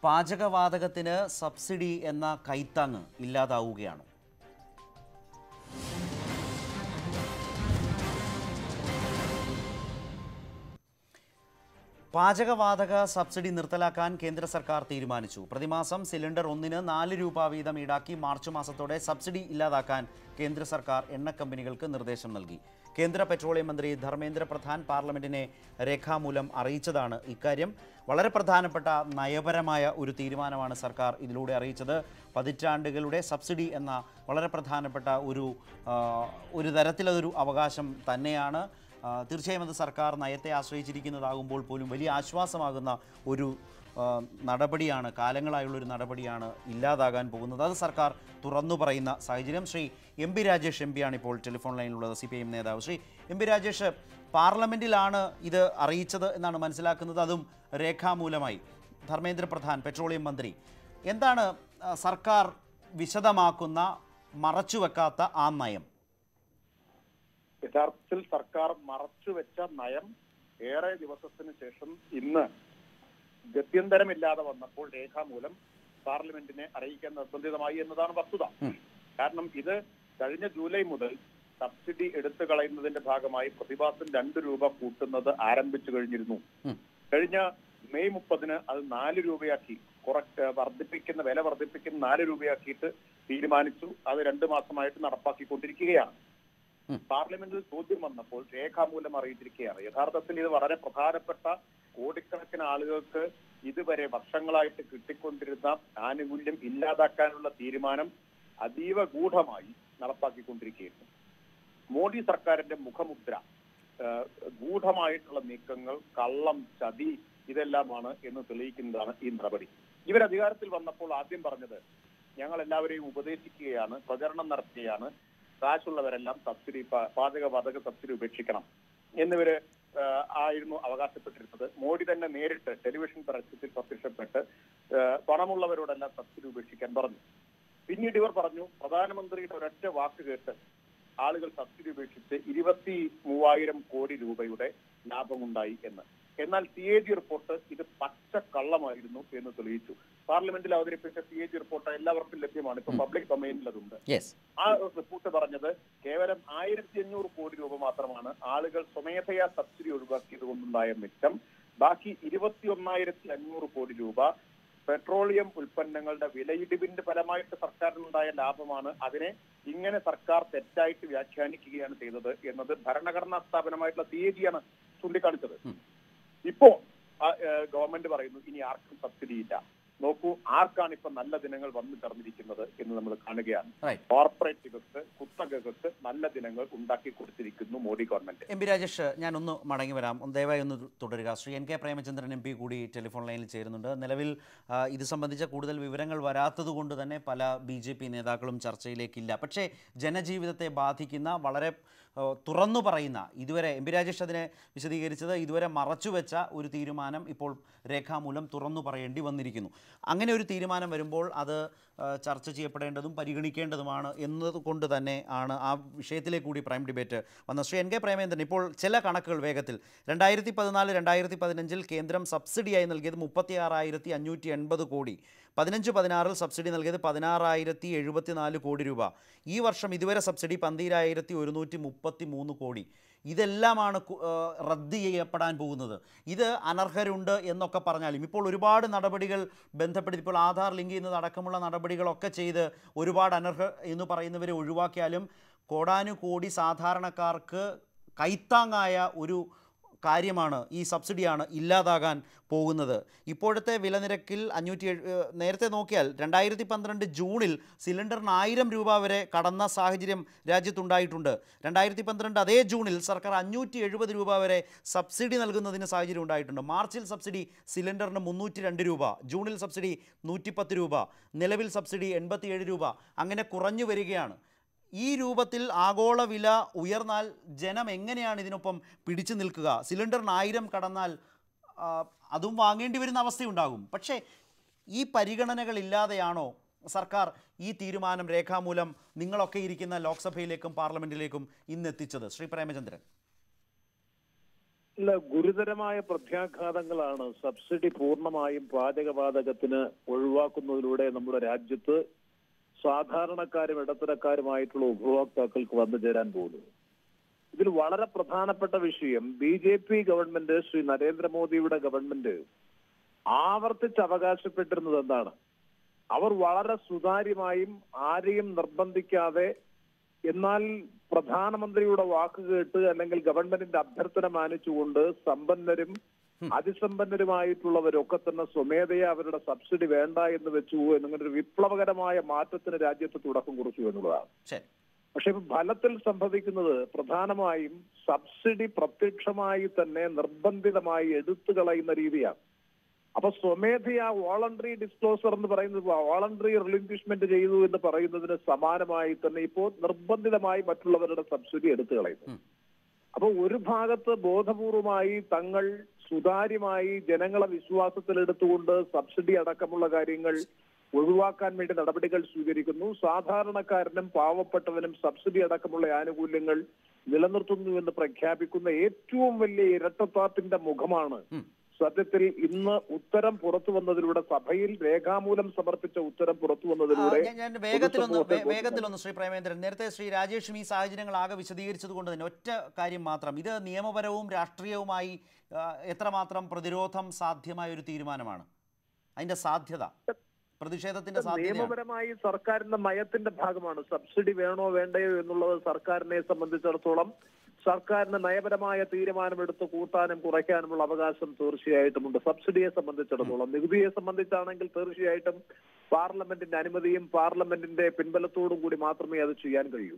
പാചകവാതകത്തിന് subsidy എന്ന കൈത്താങ്ങ് ഇല്ലാതാവുകയാണ്. പാചകവാതക subsidy നിർത്തലാക്കാൻ കേന്ദ്ര സർക്കാർ തീരുമാനിച്ചു. പ്രതിമാസം സിലിണ്ടർ ഒന്നിന് 4 രൂപ വീതം ഈടാക്കി മാർച്ച് മാസത്തോടെ സബ്സിഡി ഇല്ലാതാക്കാൻ കേന്ദ്ര സർക്കാർ എണ്ണ കമ്പനികൾക്ക് നിർദ്ദേശം നൽകി. കേന്ദ്ര പെട്രോളിയം മന്ത്രി ധർമ്മേന്ദ്ര പ്രധാൻ പാർലമെന്റിനെ രേഖാമൂലം അറിയിച്ചതാണ് ഇക്കാര്യം. വളരെ പ്രധാനപ്പെട്ട നയപരമായ ഒരു തീരുമാനമാണ് സർക്കാർ ഇതിലൂടെ അറിയിച്ചത്. പതിറ്റാണ്ടുകളുടെ സബ്സിഡി എന്ന വളരെ പ്രധാനപ്പെട്ട ഒരു തരത്തിലതൊരു അവകാശം തന്നെയാണ്. തീർച്ചയായും അത് സർക്കാർ നയത്തെ ആശ്രയിച്ചിരിക്കുന്നതാകുമ്പോൾ പോലും വലിയ ആശ്വാസമാകുന്ന ഒരു നടപടിയാണ്, കാലങ്ങളായുള്ളൊരു നടപടിയാണ് ഇല്ലാതാകാൻ പോകുന്നത്. അത് സർക്കാർ തുറന്നു പറയുന്ന സാഹചര്യം. Shri M P Rajesh M പിയാണ് ഇപ്പോൾ ടെലിഫോൺ ലൈനിലുള്ളത്, CPIM നേതാവ്. ശ്രീ എം പി രാജേഷ്, പാർലമെൻറ്റിലാണ് ഇത് അറിയിച്ചത് എന്നാണ് മനസ്സിലാക്കുന്നത്, അതും രേഖാമൂലമായി. ധർമ്മേന്ദ്ര പ്രധാൻ പെട്രോളിയം മന്ത്രി, എന്താണ് സർക്കാർ വിശദമാക്കുന്ന മറച്ചുവെക്കാത്ത ആ നയം? യഥാർത്ഥത്തിൽ സർക്കാർ മറച്ചുവെച്ച നയം ഏറെ ദിവസത്തിന് ശേഷം ഇന്ന് ഗത്യന്തരമില്ലാതെ വന്നപ്പോൾ രേഖാമൂലം പാർലമെന്റിനെ അറിയിക്കാൻ നിർബന്ധിതമായി എന്നതാണ് വസ്തുത. കാരണം ഇത് കഴിഞ്ഞ ജൂലൈ മുതൽ സബ്സിഡി എടുത്തു കളയുന്നതിന്റെ ഭാഗമായി പ്രതിമാസം 2 രൂപ കൂട്ടുന്നത് ആരംഭിച്ചു കഴിഞ്ഞിരുന്നു. കഴിഞ്ഞ മെയ് 30-ന് അത് 4 രൂപയാക്കി വില വർദ്ധിപ്പിക്കുന്ന 4 രൂപയാക്കിയിട്ട് തീരുമാനിച്ചു. അത് 2 മാസമായിട്ട് നടപ്പാക്കിക്കൊണ്ടിരിക്കുകയാണ്. പാർലമെന്റിൽ ചോദ്യം വന്നപ്പോൾ രേഖാമൂലം അറിയിച്ചിരിക്കുകയാണ്. യഥാർത്ഥത്തിൽ ഇത് വളരെ പ്രധാനപ്പെട്ട കോടിക്കണക്കിന് ആളുകൾക്ക് ഇതുവരെ വർഷങ്ങളായിട്ട് കിട്ടിക്കൊണ്ടിരുന്ന ആനുകൂല്യം ഇല്ലാതാക്കാനുള്ള തീരുമാനം അതീവ ഗൂഢമായി നടപ്പാക്കിക്കൊണ്ടിരിക്കുകയായിരുന്നു. മോഡി സർക്കാരിന്റെ മുഖമുദ്ര ഗൂഢമായിട്ടുള്ള നീക്കങ്ങൾ, കള്ളം, ചതി ഇതെല്ലാമാണ് എന്ന് തെളിയിക്കുന്നതാണ് ഈ നടപടി. ഇവരധികാരത്തിൽ വന്നപ്പോൾ ആദ്യം പറഞ്ഞത് ഞങ്ങൾ എല്ലാവരെയും ഉപദേശിക്കുകയാണ്, പ്രചരണം നടത്തുകയാണ്, കാശുള്ളവരെല്ലാം സബ്സിഡി, പാചകവാതക സബ്സിഡി ഉപേക്ഷിക്കണം എന്നിവര് ആയിരുന്നു അവകാശപ്പെട്ടിരുന്നത്. മോഡി തന്നെ നേരിട്ട് ടെലിവിഷൻ പരസ്യത്തിൽ പ്രത്യക്ഷപ്പെട്ട് പണമുള്ളവരോടെല്ലാം സബ്സിഡി ഉപേക്ഷിക്കാൻ പറഞ്ഞു. പിന്നീട് ഇവർ പറഞ്ഞു പ്രധാനമന്ത്രിയുടെ ഒരൊറ്റ വാക്ക് കേട്ട് ആളുകൾ സബ്സിഡി ഉപേക്ഷിച്ച് 23,000 കോടി രൂപയുടെ ലാഭമുണ്ടായി എന്ന്. എന്നാൽ CAG റിപ്പോർട്ട് ഇത് പച്ചക്കള്ളമായിരുന്നു എന്ന് തെളിയിച്ചു. പാർലമെന്റിൽ അവതരിപ്പിച്ച CAG റിപ്പോർട്ട് എല്ലാവർക്കും ലഭ്യമാണ്, ഇപ്പൊ പബ്ലിക് ഡൊമൈനിൽ അതുണ്ട്. ആ റിപ്പോർട്ട് പറഞ്ഞത് കേവലം 1,500 കോടി രൂപ മാത്രമാണ് ആളുകൾ സ്വമേധയാ സബ്സിഡി ഒഴിവാക്കിയത് കൊണ്ടുണ്ടായ മിച്ചം. ബാക്കി 21,500 കോടി രൂപ പെട്രോളിയം ഉൽപ്പന്നങ്ങളുടെ വിലയിടിവിന്റെ ഫലമായിട്ട് സർക്കാരിനുണ്ടായ ലാഭമാണ്. അതിനെ ഇങ്ങനെ സർക്കാർ തെറ്റായിട്ട് വ്യാഖ്യാനിക്കുകയാണ് ചെയ്തത് എന്നത് ഭരണഘടനാ സ്ഥാപനമായിട്ടുള്ള CAG ആണ് ചൂണ്ടിക്കാണിച്ചത്. ഇപ്പോ ഗവൺമെന്റ് പറയുന്നു ഇനി ആർക്കും സബ്സിഡി ഇല്ല. നോക്കൂ, ആർക്കാണ് ഇപ്പൊ നല്ല ദിനങ്ങൾ വന്നു ചേർന്നിരിക്കുന്നത് എന്ന് നമ്മൾ കാണുകയാണ്. കോർപ്പറേറ്റുകൾക്ക്, കുത്തകകൾക്ക് നല്ല ദിനങ്ങൾ ഉണ്ടാക്കി കൊടുത്തിരിക്കുന്നു Modi government. M P Rajesh, ഞാനൊന്ന് മടങ്ങി വരാം, ദയവായി ഒന്ന് തുടരുക. ശ്രീ NK പ്രേമചന്ദ്രൻ MP കൂടി ടെലിഫോൺ ലൈനിൽ ചേരുന്നുണ്ട്. നിലവിൽ ഇത് സംബന്ധിച്ച കൂടുതൽ വിവരങ്ങൾ വരാത്തതുകൊണ്ട് തന്നെ പല BJP നേതാക്കളും ചർച്ചയിലേക്കില്ല. പക്ഷേ ജനജീവിതത്തെ ബാധിക്കുന്ന വളരെ തുറന്നു പറയുന്ന, ഇതുവരെ MP രാജേഷ് അതിനെ വിശദീകരിച്ചത്, ഇതുവരെ മറച്ചുവെച്ച ഒരു തീരുമാനം ഇപ്പോൾ രേഖാമൂലം തുറന്നു പറയേണ്ടി വന്നിരിക്കുന്നു. അങ്ങനെ ഒരു തീരുമാനം വരുമ്പോൾ അത് ചർച്ച ചെയ്യപ്പെടേണ്ടതും പരിഗണിക്കേണ്ടതുമാണ് എന്നതുകൊണ്ട് തന്നെ ആണ് ആ വിഷയത്തിലേക്ക് കൂടി പ്രൈം ഡിബേറ്റ് വന്നത്. ശ്രീ NK പ്രേമേന്ദ്രൻ, ഇപ്പോൾ ചില കണക്കുകൾ വേഗത്തിൽ 2014-2015 കേന്ദ്രം സബ്സിഡിയായി നൽകിയത് 36,580 കോടി, 15-16 സബ്സിഡി നൽകിയത് 16,074 കോടി രൂപ. ഈ വർഷം ഇതുവരെ സബ്സിഡി 12,133 കോടി. ഇതെല്ലാമാണ് റദ്ദ് ചെയ്യപ്പെടാൻ പോകുന്നത്. ഇത് അനർഹരുണ്ട് എന്നൊക്കെ പറഞ്ഞാലും ഇപ്പോൾ ഒരുപാട് നടപടികൾ ബന്ധപ്പെടുത്തി, ഇപ്പോൾ ആധാർ ലിങ്ക് ചെയ്യുന്നത് അടക്കമുള്ള നടപടികളൊക്കെ ചെയ്ത് ഒരുപാട് അനർഹർ എന്ന് പറയുന്നവരെ ഒഴിവാക്കിയാലും കോടാനുകോടി സാധാരണക്കാർക്ക് കൈത്താങ്ങായ ഒരു കാര്യമാണ്, ഈ സബ്സിഡിയാണ് ഇല്ലാതാകാൻ പോകുന്നത്. ഇപ്പോഴത്തെ വില നിരക്കിൽ നേരത്തെ നോക്കിയാൽ 2012 ജൂണിൽ സിലിണ്ടറിന് 1000 രൂപ വരെ കടന്ന സാഹചര്യം രാജ്യത്തുണ്ടായിട്ടുണ്ട്. 2012 അതേ ജൂണിൽ സർക്കാർ 570 രൂപ വരെ സബ്സിഡി നൽകുന്നതിന് സാഹചര്യം ഉണ്ടായിട്ടുണ്ട്. മാർച്ചിൽ സബ്സിഡി സിലിണ്ടറിന് 302 രൂപ, ജൂണിൽ സബ്സിഡി 110 രൂപ, നിലവിൽ സബ്സിഡി 87 രൂപ, അങ്ങനെ കുറഞ്ഞു വരികയാണ്. ഈ രൂപത്തിൽ ആഗോള വില ഉയർന്നാൽ ജനം എങ്ങനെയാണ് ഇതിനൊപ്പം പിടിച്ചു നിൽക്കുക? സിലിണ്ടറിന് 1000 കടന്നാൽ അതും വാങ്ങേണ്ടി വരുന്ന അവസ്ഥയുണ്ടാകും. പക്ഷേ ഈ പരിഗണനകളില്ലാതെയാണോ സർക്കാർ ഈ തീരുമാനം രേഖാമൂലം നിങ്ങളൊക്കെ ഇരിക്കുന്ന ലോക്സഭയിലേക്കും പാർലമെന്റിലേക്കും ഇന്നെത്തിച്ചത്? ശ്രീ പ്രേമചന്ദ്രൻ. ഇല്ല, ഗുരുതരമായ പ്രത്യാഘാതങ്ങളാണ് സബ്സിഡി പൂർണ്ണമായും പാചകവാതകത്തിന് ഒഴിവാക്കുന്നതിലൂടെ നമ്മുടെ രാജ്യത്ത് സാധാരണക്കാരും ഇടത്തരക്കാരുമായിട്ടുള്ള ഉപഭോക്താക്കൾക്ക് വന്നു ചേരാൻ പോകുന്നത്. ഇതിൽ വളരെ പ്രധാനപ്പെട്ട വിഷയം BJP ഗവൺമെന്റ്, ശ്രീ നരേന്ദ്രമോദിയുടെ ഗവൺമെന്റ് ആവർത്തിച്ച് അവകാശപ്പെട്ടിരുന്നത് എന്താണ്? അവർ വളരെ സുതാര്യമായും ആരെയും നിർബന്ധിക്കാതെ, എന്നാൽ പ്രധാനമന്ത്രിയുടെ വാക്ക് കേട്ട് അല്ലെങ്കിൽ ഗവൺമെന്റിന്റെ അഭ്യർത്ഥന മാനിച്ചുകൊണ്ട് സമ്പന്നരും അതിസമ്പന്നരുമായിട്ടുള്ളവരൊക്കെ തന്നെ സ്വമേധയാ അവരുടെ സബ്സിഡി വേണ്ട എന്ന് വെച്ചു എന്നിങ്ങനെ ഒരു വിപ്ലവകരമായ മാറ്റത്തിന് രാജ്യത്ത് തുടക്കം കുറിച്ചു എന്നുള്ളതാണ്. പക്ഷെ ഫലത്തിൽ സംഭവിക്കുന്നത് പ്രധാനമായും സബ്സിഡി പ്രത്യക്ഷമായി തന്നെ നിർബന്ധിതമായി എടുത്തു കളയുന്ന രീതിയാണ്. അപ്പൊ സ്വമേധയാ വോളണ്ടറി ഡിസ്ക്ലോസർ എന്ന് പറയുന്നത്, വോളണ്ടറി റിലിംഗ്വിഷ്മെന്റ് ചെയ്തു എന്ന് പറയുന്നതിന് സമാനമായി തന്നെ ഇപ്പോൾ നിർബന്ധിതമായി മറ്റുള്ളവരുടെ സബ്സിഡി എടുത്തു കളയുന്നു. അപ്പൊ ഒരു ഭാഗത്ത് ബോധപൂർവമായി തങ്ങൾ സുതാര്യമായി ജനങ്ങളെ വിശ്വാസത്തിലെടുത്തുകൊണ്ട് സബ്സിഡി അടക്കമുള്ള കാര്യങ്ങൾ ഒഴിവാക്കാൻ വേണ്ടി നടപടികൾ സ്വീകരിക്കുന്നു. സാധാരണക്കാരനും പാവപ്പെട്ടവനും സബ്സിഡി അടക്കമുള്ള ആനുകൂല്യങ്ങൾ നിലനിർത്തുന്നു എന്ന് പ്രഖ്യാപിക്കുന്ന ഏറ്റവും വലിയ ഇരട്ടത്താപ്പിന്റെ മുഖമാണ് സത്യത്തിൽ ഇന്ന് ഉത്തരം പുറത്തു വന്നതിലൂടെ, സഭയിൽ രേഖാമൂലം സമർപ്പിച്ച ഉത്തരം പുറത്തു വന്നതിലൂടെ. ഞാൻ വേഗത്തിലൊന്ന് ശ്രീ പ്രേമേന്ദ്രൻ, നേരത്തെ ശ്രീ രാജേഷും ഈ സാഹചര്യങ്ങൾ ആകെ വിശദീകരിച്ചത് കൊണ്ട് തന്നെ ഒറ്റ കാര്യം മാത്രം, ഇത് നിയമപരവും രാഷ്ട്രീയവുമായി എത്രമാത്രം പ്രതിരോധം സാധ്യമായ ഒരു തീരുമാനമാണ്? അതിന്റെ സാധ്യത, പ്രതിഷേധത്തിന്റെ സാധ്യത നിയമപരമായി സർക്കാരിന്റെ നയത്തിന്റെ ഭാഗമാണ്. സബ്സിഡി വേണോ വേണ്ടയോ എന്നുള്ളത് സർക്കാരിനെ സംബന്ധിച്ചിടത്തോളം സർക്കാരിന് നയപരമായ തീരുമാനമെടുത്ത് കൂട്ടാനും കുറയ്ക്കാനുമുള്ള അവകാശം തീർച്ചയായിട്ടുമുണ്ട്. സബ്സിഡിയെ സംബന്ധിച്ചിടത്തോളം, നികുതിയെ സംബന്ധിച്ചാണെങ്കിൽ തീർച്ചയായിട്ടും പാർലമെന്റിന്റെ അനുമതിയും പാർലമെന്റിന്റെ പിൻബലത്തോടും കൂടി മാത്രമേ അത് ചെയ്യാൻ കഴിയൂ.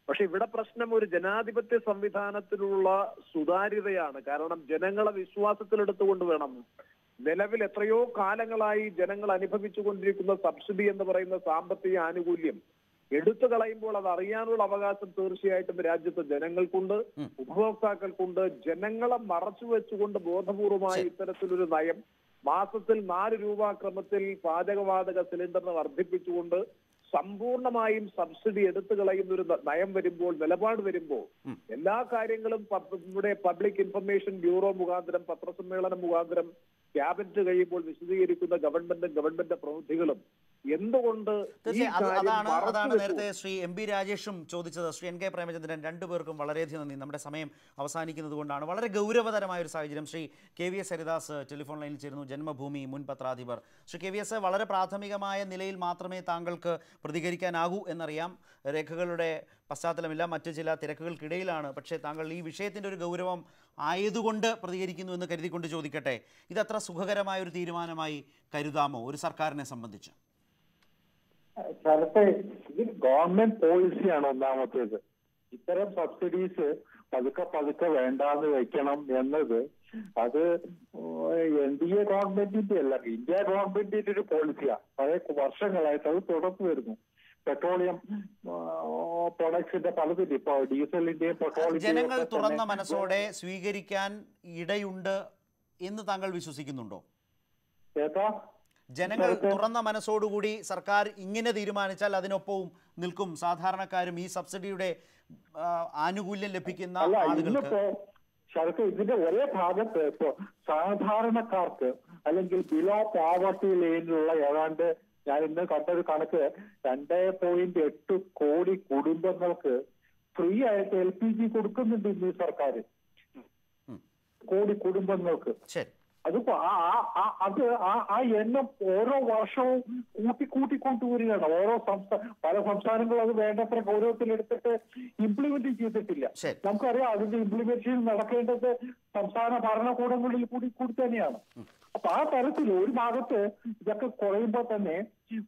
പക്ഷെ ഇവിടെ പ്രശ്നം ഒരു ജനാധിപത്യ സംവിധാനത്തിലുള്ള സുതാര്യതയാണ്. കാരണം ജനങ്ങളെ വിശ്വാസത്തിലെടുത്തുകൊണ്ട് വേണം. നിലവിൽ എത്രയോ കാലങ്ങളായി ജനങ്ങൾ അനുഭവിച്ചുകൊണ്ടിരിക്കുന്ന സബ്സിഡി എന്ന് പറയുന്ന സാമ്പത്തിക ആനുകൂല്യം എടുത്തു കളയുമ്പോൾ അത് അറിയാനുള്ള അവകാശം തീർച്ചയായിട്ടും രാജ്യത്തെ ജനങ്ങൾക്കുണ്ട്, ഉപഭോക്താക്കൾക്കുണ്ട്. ജനങ്ങളെ മറച്ചു വെച്ചുകൊണ്ട് ബോധപൂർവമായി ഇത്തരത്തിലൊരു നയം, മാസത്തിൽ 4 രൂപ ക്രമത്തിൽ പാചകവാതക സിലിണ്ടറിന് വർദ്ധിപ്പിച്ചുകൊണ്ട് സമ്പൂർണമായും സബ്സിഡി എടുത്തു കളയുന്ന ഒരു നയം വരുമ്പോൾ, നിലപാട് വരുമ്പോൾ, എല്ലാ കാര്യങ്ങളും ഇവിടെ പബ്ലിക് ഇൻഫർമേഷൻ ബ്യൂറോ മുഖാന്തരം, പത്രസമ്മേളനം മുഖാന്തരം ക്യാബിനറ്റ് കഴിയുമ്പോൾ വിശദീകരിക്കുന്ന ഗവൺമെന്റ് പ്രതിനിധികളും എന്തുകൊണ്ട് അതാണ് നേരത്തെ ശ്രീ MP രാജേഷും ചോദിച്ചത്. ശ്രീ NK പ്രേമചന്ദ്രൻ, രണ്ടുപേർക്കും വളരെയധികം നന്ദി. നമ്മുടെ സമയം അവസാനിക്കുന്നത് കൊണ്ടാണ്. വളരെ ഗൗരവതരമായ ഒരു സാഹചര്യം. ശ്രീ KVS ഹരിദാസ് ടെലിഫോൺ ലൈനിൽ ചേരുന്നു, ജന്മഭൂമി മുൻ പത്രാധിപർ. ശ്രീ KVS, വളരെ പ്രാഥമികമായ നിലയിൽ മാത്രമേ താങ്കൾക്ക് പ്രതികരിക്കാനാകൂ എന്നറിയാം. രേഖകളുടെ പശ്ചാത്തലമില്ല, മറ്റു ചില തിരക്കുകൾക്കിടയിലാണ്. പക്ഷേ താങ്കൾ ഈ വിഷയത്തിൻ്റെ ഒരു ഗൗരവം ആയതുകൊണ്ട് പ്രതികരിക്കുന്നു എന്ന് കരുതിക്കൊണ്ട് ചോദിക്കട്ടെ, ഇതത്ര സുഖകരമായ ഒരു തീരുമാനമായി കരുതാമോ ഒരു സർക്കാരിനെ സംബന്ധിച്ച്? സ്ഥലത്തെ ഇത് ഗവൺമെന്റ് പോളിസിയാണ് ഒന്നാമത്തേത്. ഇത്തരം സബ്സിഡീസ് പതുക്കെ വേണ്ടാന്ന് വെക്കണം എന്നത് അത് NDA ഗവൺമെന്റിന്റെ അല്ല, ഇന്ത്യ ഗവൺമെന്റിന്റെ ഒരു പോളിസിയാണ്. പഴയ വർഷങ്ങളായിട്ട് അത് തുടർന്നു വരുന്നു. പെട്രോളിയം പ്രൊഡക്ട്സിന്റെ പലതിന്റെ, ഇപ്പൊ ഡീസലിന്റെയും പെട്രോളിന്റെയും ജനങ്ങൾ തുറന്ന മനസ്സോടെ സ്വീകരിക്കാൻ ഇടയുണ്ട് എന്ന് താങ്കൾ വിശ്വസിക്കുന്നുണ്ടോ? ഏതാ ജനങ്ങൾ തുറന്ന മനസ്സോടുകൂടി സർക്കാർ ഇങ്ങനെ തീരുമാനിച്ചാൽ അതിനൊപ്പവും നിൽക്കും സാധാരണക്കാരും, ഈ സബ്സിഡിയുടെ ആനുകൂല്യം ലഭിക്കുന്ന ആളുകൾക്ക്? ശരത്ത്, ഇതിന്റെ ഒരേ ഭാഗത്ത് ഇപ്പൊ സാധാരണക്കാർക്ക് അല്ലെങ്കിൽ ബിലോ പോവർട്ടി ലൈനിലുള്ള ഏതാണ്ട് ഞാൻ ഇന്ന് കണ്ടൊരു കണക്ക് 2.8 കോടി കുടുംബങ്ങൾക്ക് ഫ്രീ ആയിട്ട് LPG കൊടുക്കുന്നുണ്ട് ഇന്ന് ഈ സർക്കാർ. കോടി കുടുംബങ്ങൾക്ക്. അതിപ്പോ ആ എണ്ണം ഓരോ വർഷവും കൂട്ടിക്കൊണ്ടുവരികയാണ്. പല സംസ്ഥാനങ്ങളും അത് വേണ്ടത്ര ഗൗരവത്തിലെടുത്തിട്ട് ഇംപ്ലിമെന്റ് ചെയ്തിട്ടില്ല. നമുക്കറിയാം അതിന്റെ ഇംപ്ലിമെന്റേഷൻ നടക്കേണ്ടത് സംസ്ഥാന ഭരണകൂടങ്ങളിൽ കൂടി തന്നെയാണ്. അപ്പൊ ആ തരത്തിൽ ഒരു ഭാഗത്ത് ഇതൊക്കെ കുറയുമ്പോൾ തന്നെ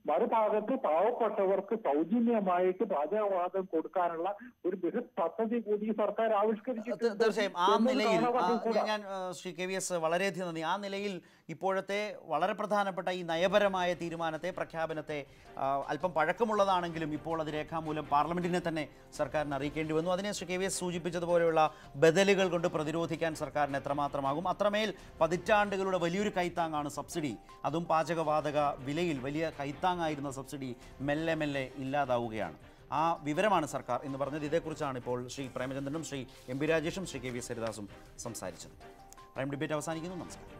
മറുഭാഗത്ത് പാവപ്പെട്ടവർക്ക് സൗജന്യമായിട്ട് പാചകവാതകം കൊടുക്കാനുള്ള ഒരു ബൃഹത് പദ്ധതി കൂടി സർക്കാർ ആവിഷ്കരിച്ചിട്ടുണ്ട്. തീർച്ചയായും ആ നിലയിൽ ഞാൻ ശ്രീ KVS വളരെയധികം നന്ദി. ആ നിലയിൽ ഇപ്പോഴത്തെ വളരെ പ്രധാനപ്പെട്ട ഈ നയപരമായ തീരുമാനത്തെ, പ്രഖ്യാപനത്തെ, അല്പം പഴക്കമുള്ളതാണെങ്കിലും ഇപ്പോൾ അത് രേഖാമൂലം പാർലമെന്റിനെ തന്നെ സർക്കാരിന് അറിയിക്കേണ്ടി വന്നു. അതിനെ ശ്രീ KVS സൂചിപ്പിച്ചതുപോലെയുള്ള ബദലുകൾ കൊണ്ട് പ്രതിരോധിക്കാൻ സർക്കാരിന് എത്രമാത്രമാകും? അത്രമേൽ പതിറ്റാണ്ടുകളുടെ വലിയൊരു കൈത്താങ്ങാണ് സബ്സിഡി. അതും പാചകവാതക വിലയിൽ വലിയ കൈത്താങ്ങായിരുന്ന സബ്സിഡി മെല്ലെ മെല്ലെ ഇല്ലാതാവുകയാണ്. ആ വിവരമാണ് സർക്കാർ എന്ന് പറഞ്ഞത്. ഇതേക്കുറിച്ചാണ് ഇപ്പോൾ ശ്രീ പ്രേമചന്ദ്രനും ശ്രീ MP രാജേഷും ശ്രീ KVS ഹരിദാസും സംസാരിച്ചത്. പ്രൈം ഡിബേറ്റ് അവസാനിക്കുന്നു. നമസ്കാരം.